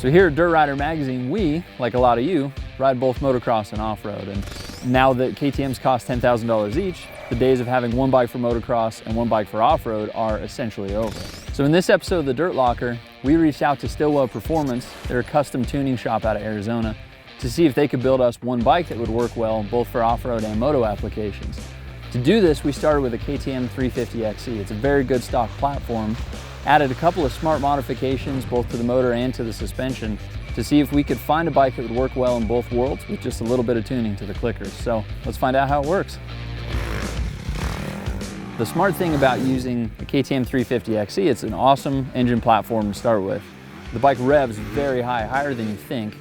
So here at Dirt Rider Magazine, we, like a lot of you, ride both motocross and off-road. And now that KTMs cost $10,000 each, the days of having one bike for motocross and one bike for off-road are essentially over. So in this episode of the Dirt Locker, we reached out to Stillwell Performance, they're a custom tuning shop out of Arizona, to see if they could build us one bike that would work well both for off-road and moto applications. To do this, we started with a KTM 350XE. It's a very good stock platform. Added a couple of smart modifications both to the motor and to the suspension to see if we could find a bike that would work well in both worlds with just a little bit of tuning to the clickers. So let's find out how it works. The smart thing about using the KTM 350XE, it's an awesome engine platform to start with. The bike revs very high, higher than you think.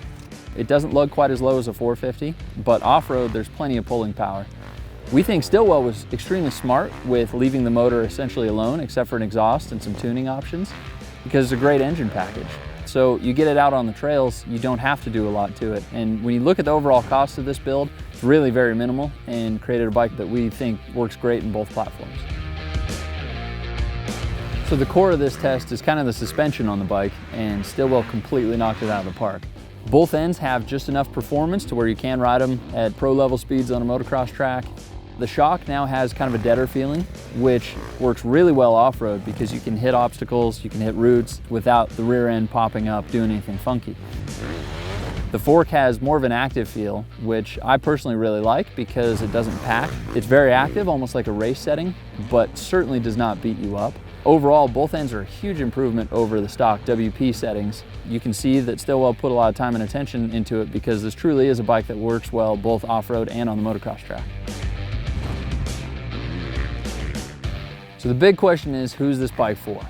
It doesn't lug quite as low as a 450, but off-road there's plenty of pulling power. We think Stillwell was extremely smart with leaving the motor essentially alone except for an exhaust and some tuning options because it's a great engine package. So you get it out on the trails, you don't have to do a lot to it. And when you look at the overall cost of this build, it's really very minimal and created a bike that we think works great in both platforms. So the core of this test is kind of the suspension on the bike, and Stillwell completely knocked it out of the park. Both ends have just enough performance to where you can ride them at pro level speeds on a motocross track. The shock now has kind of a deader feeling, which works really well off-road because you can hit obstacles, you can hit roots without the rear end popping up doing anything funky. The fork has more of an active feel, which I personally really like because it doesn't pack. It's very active, almost like a race setting, but certainly does not beat you up. Overall, both ends are a huge improvement over the stock WP settings. You can see that Stillwell put a lot of time and attention into it because this truly is a bike that works well both off-road and on the motocross track. So the big question is, who's this bike for?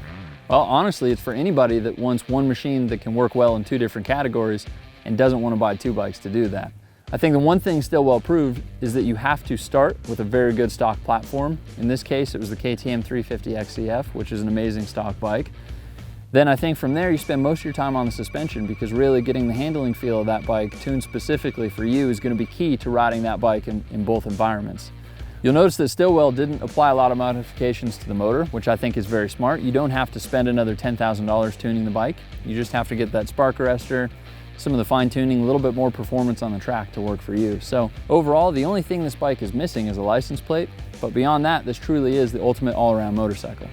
Well, honestly, it's for anybody that wants one machine that can work well in two different categories and doesn't want to buy two bikes to do that. I think the one thing Stillwell proved is that you have to start with a very good stock platform. In this case, it was the KTM 350XEF, which is an amazing stock bike. Then I think from there you spend most of your time on the suspension because really getting the handling feel of that bike tuned specifically for you is going to be key to riding that bike in both environments. You'll notice that Stillwell didn't apply a lot of modifications to the motor, which I think is very smart. You don't have to spend another $10,000 tuning the bike. You just have to get that spark arrestor, some of the fine tuning, a little bit more performance on the track to work for you. So overall, the only thing this bike is missing is a license plate, but beyond that, this truly is the ultimate all-around motorcycle.